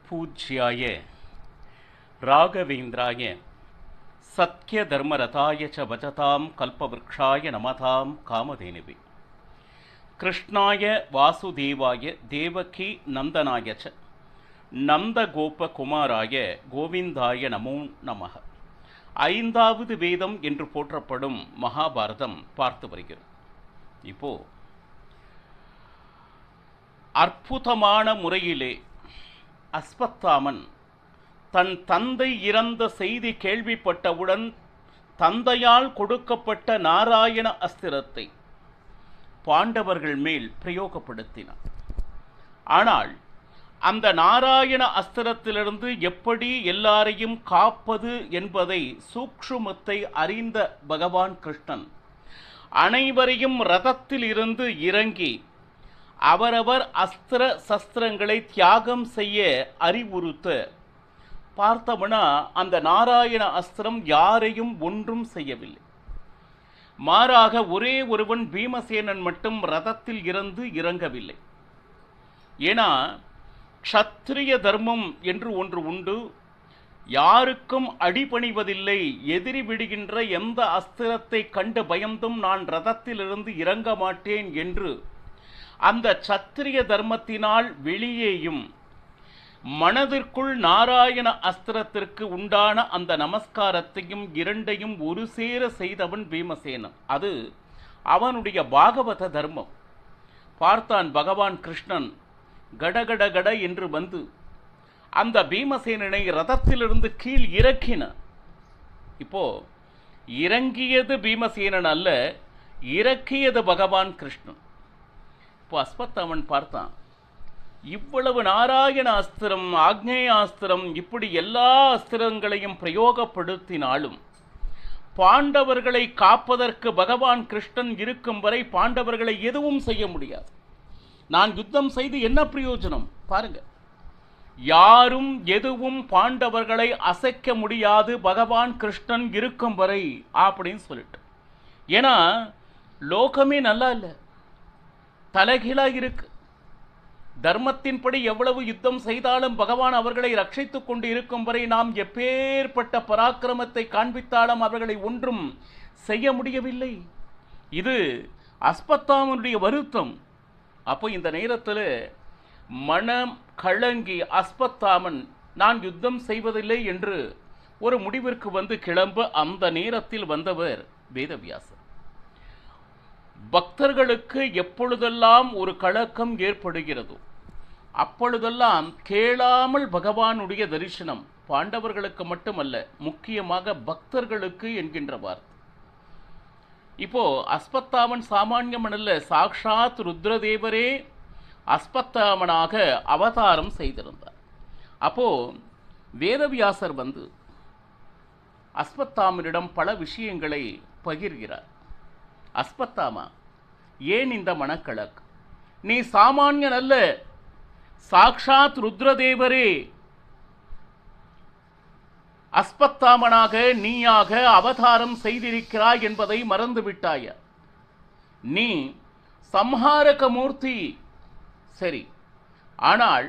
பூஜ்யாய ராகவேந்திராய சத்ய தர்மரதாய ச பஜதாம் கல்பவ்ருக்ஷாய நமதாம் காமதேனுவே கிருஷ்ணாய வாசுதேவாய தேவகி நந்தனாய ச நந்தகோபகுமாராய கோவிந்தாய நமோ நமः. ஐந்தாவது வேதம் என்று போற்றப்படும் மகாபாரதம் பார்த்து வருகிறோம். இப்போ அற்புதமான முறையிலே அஸ்வத்தாமன் தன் தந்தை இறந்த செய்தி கேள்விப்பட்டவுடன் தந்தையால் கொடுக்கப்பட்ட நாராயண அஸ்திரத்தை பாண்டவர்கள் மேல் பிரயோகப்படுத்தினார். ஆனால் அந்த நாராயண அஸ்திரத்திலிருந்து எப்படி எல்லாரையும் காப்பது என்பதை சூக்ஷ்மத்தை அறிந்த பகவான் கிருஷ்ணன் அனைவரையும் ரதத்தில் இருந்து இறங்கி அவரவர் அஸ்திர சஸ்திரங்களை தியாகம் செய்ய அறிவுறுத்த பார்த்தோம்னா அந்த நாராயண அஸ்திரம் யாரையும் ஒன்றும் செய்யவில்லை. மாறாக ஒரே ஒருவன் பீமசேனன் மட்டும் ரதத்தில் இருந்து இறங்கவில்லை. ஏன்னா க்ஷத்ரிய தர்மம் என்று ஒன்று உண்டு. யாருக்கும் அடிபணிவதில்லை. எதிரி விடுகின்ற எந்த அஸ்திரத்தை கண்டு பயந்தும் நான் ரதத்திலிருந்து இறங்க மாட்டேன் என்று அந்த சத்திரிய தர்மத்தினால் வெளியேயும் மனதிற்குள் நாராயண அஸ்திரத்திற்கு உண்டான அந்த நமஸ்காரத்தையும் இரண்டையும் ஒரு சேர செய்தவன் பீமசேனன். அது அவனுடைய பாகவத தர்மம். பார்த்தான் பகவான் கிருஷ்ணன் கடகட என்று வந்து அந்த பீமசேனனை ரதத்திலிருந்து கீழ் இறக்கினான். இப்போ இறங்கியது பீமசேனன் அல்ல, இறக்கியது பகவான் கிருஷ்ணன். இப்போ அஸ்வத்தாமன் பார்த்தான், இவ்வளவு நாராயண அஸ்திரம், ஆக்னேய அஸ்திரம், இப்படி எல்லா அஸ்திரங்களையும் பிரயோகப்படுத்தினாலும் பாண்டவர்களை காப்பதற்கு பகவான் கிருஷ்ணன் இருக்கும் வரை பாண்டவர்களை எதுவும் செய்ய முடியாது. நான் யுத்தம் செய்து என்ன பிரயோஜனம்? பாருங்க, யாரும் எதுவும் பாண்டவர்களை அசைக்க முடியாது பகவான் கிருஷ்ணன் இருக்கும் வரை அப்படின்னு சொல்லிட்டு. ஏன்னா லோகமே நல்லா இல்லை, தலைகீழா இருக்கு. தர்மத்தின்படி எவ்வளவு யுத்தம் செய்தாலும் பகவான் அவர்களை ரட்சித்துக் கொண்டு இருக்கும் வரை நாம் எப்பேற்பட்ட பராக்கிரமத்தை காண்பித்தாலும் அவர்களை ஒன்றும் செய்ய முடியவில்லை. இது அஸ்வத்தாமனுடைய வருத்தம். அப்போ இந்த நேரத்தில் மனம் கலங்கி அஸ்வத்தாமன் நான் யுத்தம் செய்வதில்லை என்று ஒரு முடிவிற்கு வந்து கிளம்ப அந்த நேரத்தில் வந்தவர் வேதவியாசர். பக்தர்களுக்கு எப்பொழுதெல்லாம் ஒரு கலக்கம் ஏற்படுகிறதோ அப்பொழுதெல்லாம் கேளாமல் பகவானுடைய தரிசனம் பாண்டவர்களுக்கு மட்டுமல்ல, முக்கியமாக பக்தர்களுக்கு என்கின்ற வார்த்தை. இப்போ அஸ்வத்தாமன் சாமானியமன் அல்ல, சாக்ஷாத் ருத்ரதேவரே அஸ்வத்தாமனாக அவதாரம் செய்திருந்தார். அப்போ வேதவியாசர் வந்து அஸ்வத்தாமனிடம் பல விஷயங்களை பகிர்கிறார். அஸ்வத்தாமா, ஏன் இந்த மனக்கலக்கு? நீ சாமானியன் அல்ல, சாக்ஷாத் ருத்ரதேவரே அஸ்வத்தாமனாக நீயாக அவதாரம் செய்திருக்கிறாய் என்பதை மறந்துவிட்டாய. நீ சம்ஹாரக மூர்த்தி, சரி, ஆனால்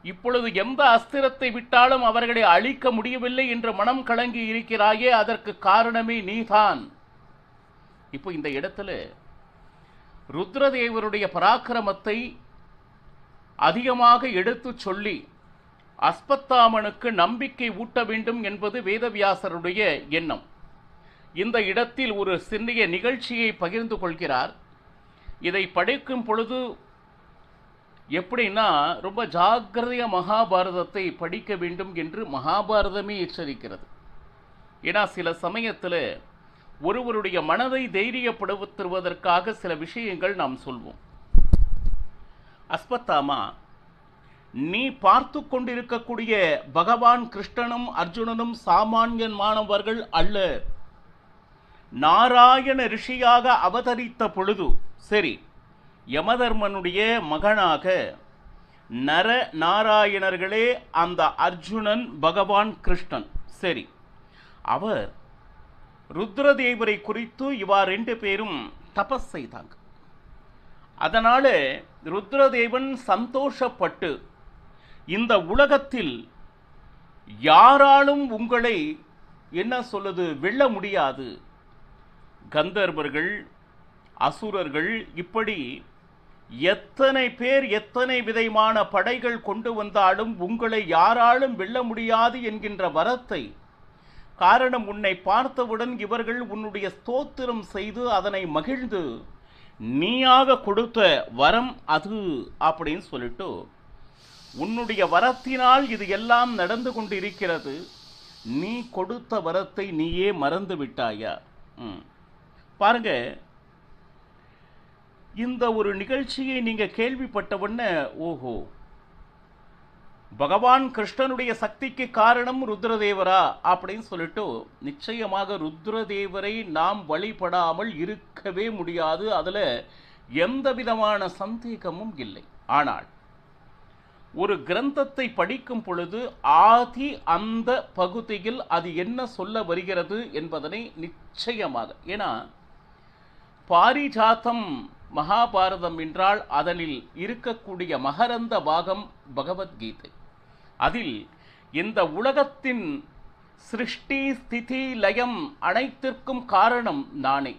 இப்பொழுது எந்த அஸ்திரத்தை விட்டாலும் அவர்களை அழிக்க முடியவில்லை என்று மனம் கலங்கி இருக்கிறாயே, அதற்கு காரணமே நீதான். இப்போ இந்த இடத்துல ருத்ரதேவருடைய பராக்கிரமத்தை அதிகமாக எடுத்து சொல்லி அஸ்வத்தாமனுக்கு நம்பிக்கை ஊட்ட வேண்டும் என்பது வேதவியாசருடைய எண்ணம். இந்த இடத்தில் ஒரு சிறிய நிகழ்ச்சியை பகிர்ந்து கொள்கிறார். இதை படிக்கும் பொழுது எப்படின்னா ரொம்ப ஜாக்கிரதையாக மகாபாரதத்தை படிக்க வேண்டும் என்று மகாபாரதமே எச்சரிக்கிறது. ஏன்னா சில சமயத்தில் ஒருவருடைய மனதை தைரியப்படுத்துவதற்காக சில விஷயங்கள் நாம் சொல்வோம். அஸ்வத்தாமா, நீ பார்த்து கொண்டிருக்கக்கூடிய பகவான் கிருஷ்ணனும் அர்ஜுனனும் சாமானியமானவர்கள் அல்ல. நாராயண ரிஷியாக அவதரித்த பொழுது சரி, யமதர்மனுடைய மகனாக நர நாராயணர்களே அந்த அர்ஜுனன் பகவான் கிருஷ்ணன், சரி, அவர் ருத்ரதேவரை குறித்து இவா ரெண்டு பேரும் தபஸ் செய்தாங்க. அதனால ருத்ரதேவன் சந்தோஷப்பட்டு இந்த உலகத்தில் யாராலும் உங்களை என்ன சொல்லுது வெல்ல முடியாது. கந்தர்வர்கள், அசுரர்கள், இப்படி எத்தனை பேர் எத்தனை விதமான படைகள் கொண்டு வந்தாலும் உங்களை யாராலும் வெல்ல முடியாது என்கின்ற வரத்தை, காரணம் உன்னை பார்த்தவுடன் இவர்கள் உன்னுடைய ஸ்தோத்திரம் செய்து அதனை மகிழ்ந்து நீயாக கொடுத்த வரம் அது அப்படின்னு சொல்லிட்டு, உன்னுடைய வரத்தினால் இது எல்லாம் நடந்து கொண்டு இருக்கிறது, நீ கொடுத்த வரத்தை நீயே மறந்து விட்டாயா? பாருங்க, இந்த ஒரு நிகழ்ச்சியை நீங்க கேள்விப்பட்டவுடனே ஓஹோ, பகவான் கிருஷ்ணனுடைய சக்திக்கு காரணம் ருத்ரதேவரா அப்படின்னு சொல்லிட்டு, நிச்சயமாக ருத்ரதேவரை நாம் வழிபடாமல் இருக்கவே முடியாது. அதுல எந்த விதமான சந்தேகமும் இல்லை. ஆனால் ஒரு கிரந்தத்தை படிக்கும் பொழுது ஆதி அந்த பகுதியில் அது என்ன சொல்ல வருகிறது என்பதனை நிச்சயமாக, ஏன்னா பாரிஜாதம் மகாபாரதம் என்றால் அதனில் இருக்கக்கூடிய மகரந்த பாகம் பகவத்கீதை. அதில் இந்த உலகத்தின் சிருஷ்டி ஸ்திதி லயம் அனைத்திற்கும் காரணம் நானே,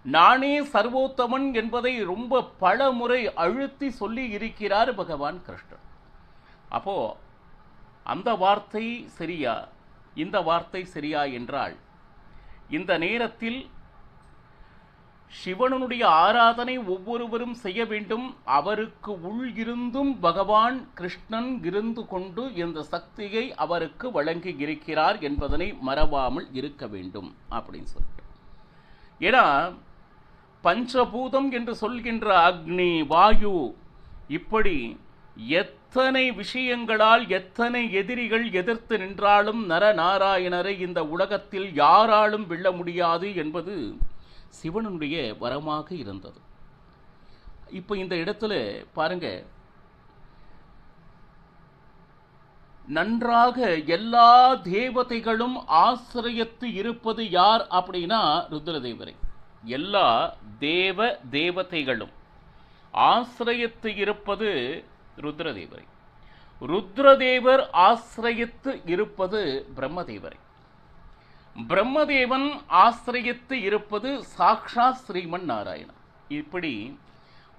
நானே சர்வோத்தமன் என்பதை ரொம்ப பல முறை அழுத்தி சொல்லி இருக்கிறார் பகவான் கிருஷ்ணன். அப்போ அந்த வார்த்தை சரியா இந்த வார்த்தை சரியா என்றால், இந்த நேரத்தில் சிவனுடைய ஆராதனை ஒவ்வொருவரும் செய்ய வேண்டும். அவருக்கு உள் இருந்தும் பகவான் கிருஷ்ணன் இருந்து கொண்டு இந்த சக்தியை அவருக்கு வழங்கி இருக்கிறார் என்பதனை மறவாமல் இருக்க வேண்டும் அப்படின்னு சொல்லிட்டு. ஏன்னா பஞ்சபூதம் என்று சொல்கின்ற அக்னி, வாயு, இப்படி எத்தனை விஷயங்களால் எத்தனை எதிரிகள் எதிர்த்து நின்றாலும் நரநாராயணரை இந்த உலகத்தில் யாராலும் வெல்ல முடியாது என்பது சிவனுடைய வரமாக இருந்தது. இப்போ இந்த இடத்துல பாருங்க, நன்றாக எல்லா தேவதைகளும் ஆசிரியத்து இருப்பது யார் அப்படின்னா ருத்ரதேவரை. எல்லா தேவதைகளும் ஆசிரியத்து இருப்பது ருத்ரதேவரை. ருத்ரதேவர் ஆசிரியத்து இருப்பது பிரம்மதேவரை. பிரம்மதேவன் ஆசிரியத்து இருப்பது சாக்ஷாத் ஸ்ரீமன் நாராயணன். இப்படி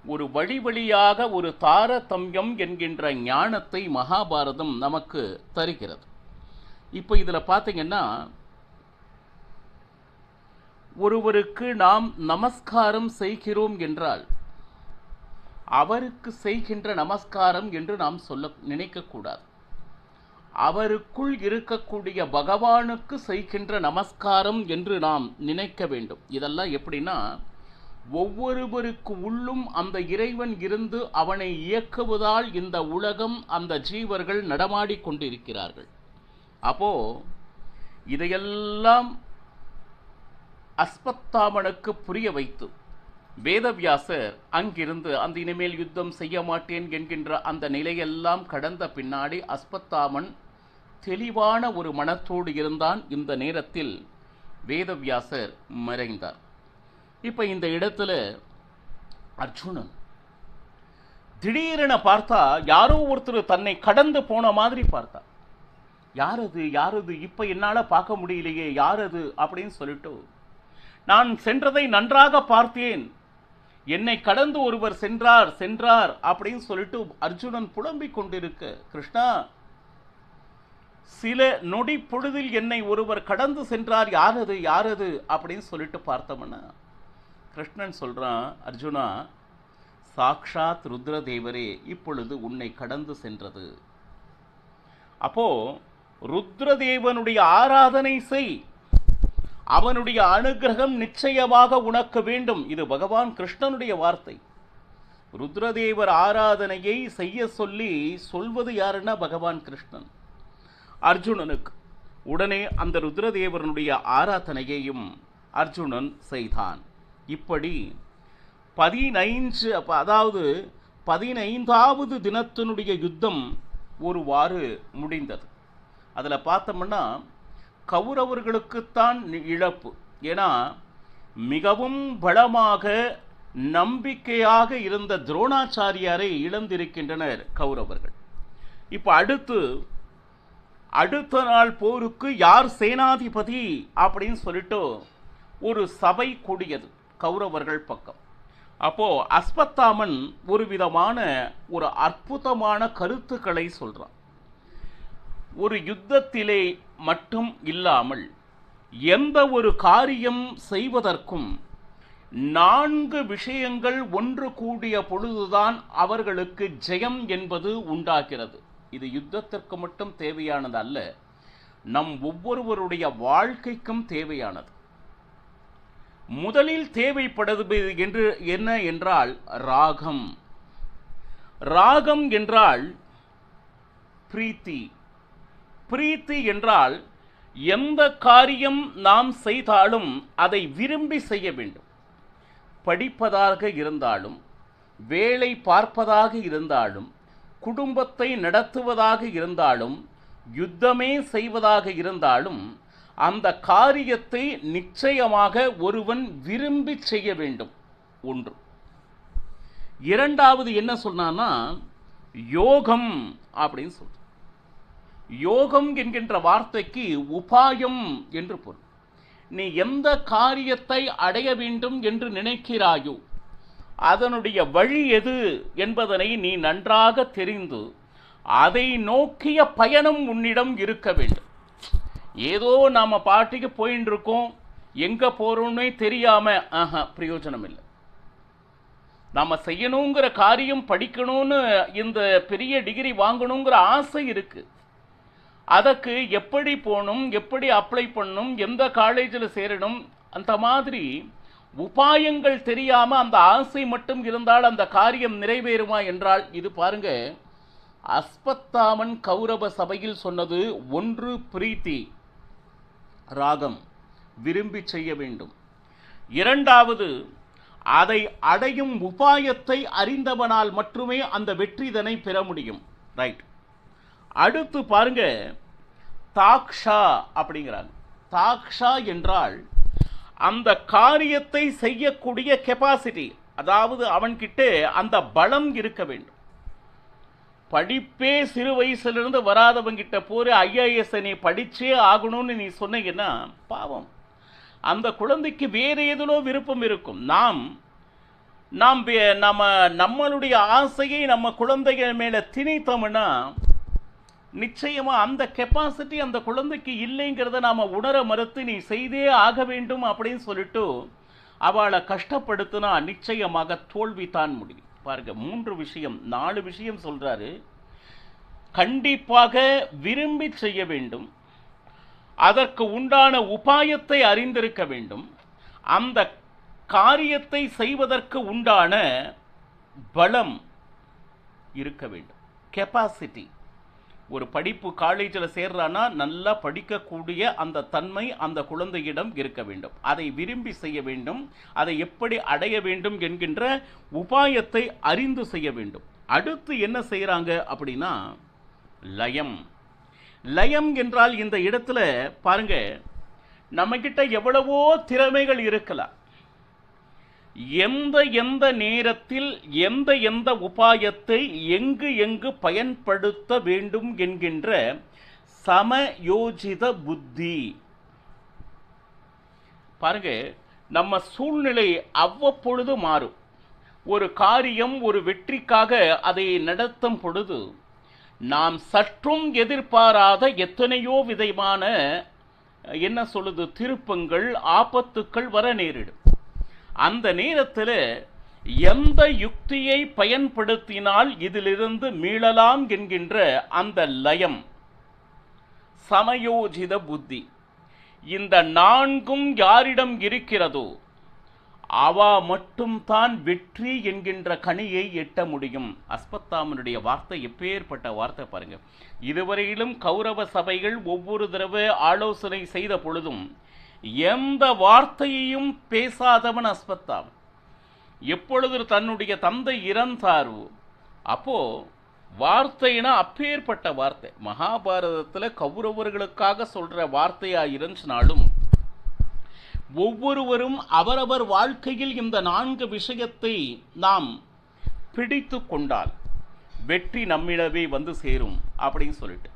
ஒரு வழி வழியாக ஒரு தாரதமியம் என்கின்ற ஞானத்தை மகாபாரதம் நமக்கு தருகிறது. இப்போ இதில் பார்த்தீங்கன்னா, ஒருவருக்கு நாம் நமஸ்காரம் செய்கிறோம் என்றால் அவருக்கு செய்கின்ற நமஸ்காரம் என்று நாம் சொல்ல நினைக்கக்கூடாது. அவருக்குள் இருக்கக்கூடிய பகவானுக்கு செய்கின்ற நமஸ்காரம் என்று நாம் நினைக்க வேண்டும். இதெல்லாம் எப்படின்னா, ஒவ்வொருவருக்கு உள்ளும் அந்த இறைவன் இருந்து அவனை இயக்குவதால் இந்த உலகம், அந்த ஜீவர்கள் நடமாடிக் கொண்டிருக்கிறார்கள். அப்போ இதையெல்லாம் அஸ்வத்தாமனுக்கு புரிய வைத்து வேதவியாசர் அங்கிருந்து அந்த இனிமேல் யுத்தம் செய்ய மாட்டேன் என்கின்ற அந்த நிலையெல்லாம் கடந்த பின்னாடி அஸ்வத்தாமன் தெளிவான ஒரு மனத்தோடு இருந்தான். இந்த நேரத்தில் வேதவியாசர் மறைந்தார். இப்போ இந்த இடத்துல அர்ஜுனன் திடீரென பார்த்தா யாரோ ஒருத்தர் தன்னை கடந்து போன மாதிரி பார்த்தா, யாரது யாரது இப்போ என்னால் பார்க்க முடியலையே, யாரது அப்படின்னு சொல்லிட்டு, நான் சென்றதை நன்றாக பார்த்தேன், என்னை கடந்து ஒருவர் சென்றார் சென்றார் அப்படின்னு சொல்லிட்டு அர்ஜுனன் புலம்பிக் கொண்டிருக்க, கிருஷ்ணா சில நொடி பொழுதில் என்னை ஒருவர் கடந்து சென்றார், யாரது யாரது அப்படின்னு சொல்லிட்டு பார்த்தோம்னா கிருஷ்ணன் சொல்றான், அர்ஜுனா சாக்ஷாத் ருத்ரதேவரே இப்பொழுது உன்னை கடந்து சென்றது. அப்போ ருத்ரதேவனுடைய ஆராதனை செய், அவனுடைய அனுகிரகம் நிச்சயமாக உனக்கு வேண்டும். இது பகவான் கிருஷ்ணனுடைய வார்த்தை. ருத்ரதேவர் ஆராதனையை செய்ய சொல்லி சொல்வது யாருன்னா பகவான் கிருஷ்ணன் அர்ஜுனனுக்கு. உடனே அந்த ருத்ரதேவனுடைய ஆராதனையையும் அர்ஜுனன் செய்தான். இப்படி 15வது தினத்தினுடைய யுத்தம் ஒருவாறு முடிந்தது. அதில் பார்த்தோம்னா கௌரவர்களுக்குத்தான் இழப்பு. ஏன்னா மிகவும் பலமாக நம்பிக்கையாக இருந்த துரோணாச்சாரியாரை இழந்திருக்கின்றனர் கௌரவர்கள். இப்போ அடுத்த நாள் போருக்கு யார் சேனாதிபதி அப்படின்னு சொல்லிட்டு ஒரு சபை கூடியது கௌரவர்கள் பக்கம். அப்போ அஸ்வத்தாமன் ஒரு விதமான ஒரு அற்புதமான கருத்துக்களை சொல்றான். ஒரு யுத்தத்திலே மட்டும் இல்லாமல் எந்த ஒரு காரியம் செய்வதற்கும் 4 விஷயங்கள் ஒன்று கூடிய பொழுதுதான் அவர்களுக்கு ஜெயம் என்பது உண்டாகிறது. இது யுத்தத்திற்கு மட்டும் தேவையானது அல்ல, நம் ஒவ்வொருவருடைய வாழ்க்கைக்கும் தேவையானது. முதலில் தேவைப்படுவது என்று என்ன என்றால் ராகம். ராகம் என்றால் பிரீத்தி. பிரீத்தி என்றால் எந்த காரியம் நாம் செய்தாலும் அதை விரும்பி செய்ய வேண்டும். படிப்பதாக இருந்தாலும், வேலை பார்ப்பதாக இருந்தாலும், குடும்பத்தை நடத்துவதாக இருந்தாலும், யுத்தமே செய்வதாக இருந்தாலும், அந்த காரியத்தை நிச்சயமாக ஒருவன் விரும்பி செய்ய வேண்டும். ஒன்று. இரண்டாவது என்ன சொன்னான்னா யோகம் அப்படின்னு சொல்ற. யோகம் என்கின்ற வார்த்தைக்கு உபாயம் என்று பொருள். நீ எந்த காரியத்தை அடைய வேண்டும் என்று நினைக்கிறாயோ அதனுடைய வழி எது என்பதனை நீ நன்றாக தெரிந்து அதை நோக்கிய பயணம் உன்னிடம் இருக்க வேண்டும். ஏதோ நாம பாட்டிக்கு போயின்னு இருக்கோம், எங்க போறோம்னே தெரியாம பிரயோஜனம் இல்லை. நாம செய்யணுங்கிற காரியம், படிக்கணும்னு இந்த பெரிய டிகிரி வாங்கணுங்கிற ஆசை இருக்கு. அதற்கு எப்படி போகணும், எப்படி அப்ளை பண்ணணும், எந்த காலேஜில் சேரணும், அந்த மாதிரி உபாயங்கள் தெரியாம அந்த ஆசை மட்டும் இருந்தால் அந்த காரியம் நிறைவேறுமா என்றால், இது பாருங்க, அஸ்வத்தாமன் கௌரவ சபையில் சொன்னது ஒன்று பிரீத்தி, ராகம், விரும்பி செய்ய வேண்டும். இரண்டாவது, அதை அடையும் உபாயத்தை அறிந்தவனால் மட்டுமே அந்த வெற்றிதனை பெற முடியும். ரைட். அடுத்து பாருங்க, தாக்ஷா அப்படிங்கிறாங்க. தாக்ஷா என்றால் அந்த காரியத்தை செய்யக்கூடிய கெப்பாசிட்டி, அதாவது அவன்கிட்ட அந்த பலம் இருக்க வேண்டும். படிப்பே சிறு வயசுலேருந்து வராதவங்கிட்ட போற IAS நீ படிச்சே ஆகணும்னு நீ சொன்னீங்கன்னா பாவம், அந்த குழந்தைக்கு வேற ஏதோ விருப்பம் இருக்கும். நம்மளுடைய ஆசையை நம்ம குழந்தைகள் மேல திணித்தோம்னா நிச்சயமா அந்த கெப்பாசிட்டி அந்த குழந்தைக்கு இல்லைங்கிறத நாம உணர மறுத்து நீ செய்தே ஆக வேண்டும் அப்படின்னு சொல்லிட்டு அவளை கஷ்டப்படுத்தினா நிச்சயமாக தோல்வி தான் முடியும். பாருங்க, 3 விஷயம் 4 விஷயம் சொல்றாரு. கண்டிப்பாக விரும்பி செய்ய வேண்டும், அதற்கு உண்டான உபாயத்தை அறிந்திருக்க வேண்டும், அந்த காரியத்தை செய்வதற்கு உண்டான பலம் இருக்க வேண்டும், கெப்பாசிட்டி. ஒரு படிப்பு காலேஜில் சேர்றானா நல்லா படிக்கக்கூடிய அந்த தன்மை அந்த குழந்தையிடம் இருக்க வேண்டும். அதை விரும்பி செய்ய வேண்டும், அதை எப்படி அடைய வேண்டும் என்கின்ற உபாயத்தை அறிந்து செய்ய வேண்டும். அடுத்து என்ன செய்யறாங்க அப்படின்னா லயம். லயம் என்றால் இந்த இடத்துல பாருங்க, நம்ம கிட்ட எவ்வளவோ திறமைகள் இருக்கலாம், எந்த நேரத்தில் எந்த உபாயத்தை எங்கு பயன்படுத்த வேண்டும் என்கின்ற சமயோஜித புத்தி. பாருங்க, நம்ம சூழ்நிலை அவ்வப்பொழுது மாறும். ஒரு காரியம் ஒரு வெற்றிக்காக அதை நடத்தும் பொழுது நாம் சற்றும் எதிர்பாராத எத்தனையோ விதமான திருப்பங்கள், ஆபத்துக்கள் வர நேரிடும். அந்த நேரத்தில் எந்த யுக்தியை பயன்படுத்தினால் இதிலிருந்து மீளலாம் என்கின்ற அந்த லயம், சமயோஜித புத்தி, இந்த 4ம் யாரிடம் இருக்கிறதோ அவா மட்டும் தான் வெற்றி என்கின்ற கனியை எட்ட முடியும். அஸ்வத்தாமனுடைய வார்த்தை எப்பேற்பட்ட வார்த்தை பாருங்க. இதுவரையிலும் கௌரவ சபைகள் ஒவ்வொரு தடவை ஆலோசனை செய்த பொழுதும் எந்த வார்த்தையையும் பேசாதவன் அஸ்வத்தாமன். எப்பொழுது தன்னுடைய தந்தை இறந்தாரோ அப்போ வார்த்தைனா அப்பேற்பட்ட வார்த்தை. மகாபாரதத்தில் கௌரவர்களுக்காக சொல்ற வார்த்தையா இருந்துச்சுனாலும் ஒவ்வொருவரும் அவரவர் வாழ்க்கையில் இந்த 4 விஷயத்தை நாம் பிடித்து கொண்டால் வெற்றி நம்மிடவே வந்து சேரும் அப்படின்னு சொல்லிட்டு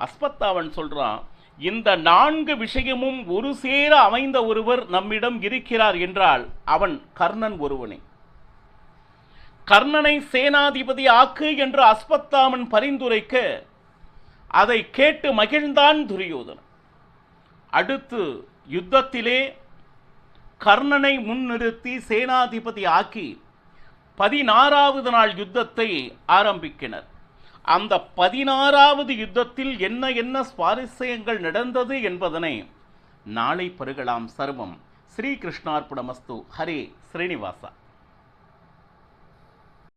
அஸ்வத்தாமன் சொல்றான், இந்த 4 விஷயமும் ஒரு சேர அமைந்த ஒருவர் நம்மிடம் இருக்கிறார் என்றால் அவன் கர்ணன் ஒருவனே. கர்ணனை சேனாதிபதி ஆக்கு என்று அஸ்வத்தாமன் பரிந்துரைக்க அதை கேட்டு மகிழ்ந்தான் துரியோதனன். அடுத்து யுத்தத்திலே கர்ணனை முன்னிறுத்தி சேனாதிபதி ஆக்கி 16வது நாள் யுத்தத்தை ஆரம்பிக்கினர். அந்த 16வது யுத்தத்தில் என்ன என்ன சுவாரஸ்யங்கள் நடந்தது என்பதனை நாளை பருகலாம். சர்வம் ஸ்ரீகிருஷ்ணார்ப்பணமஸ்து. ஹரே ஸ்ரீனிவாசா.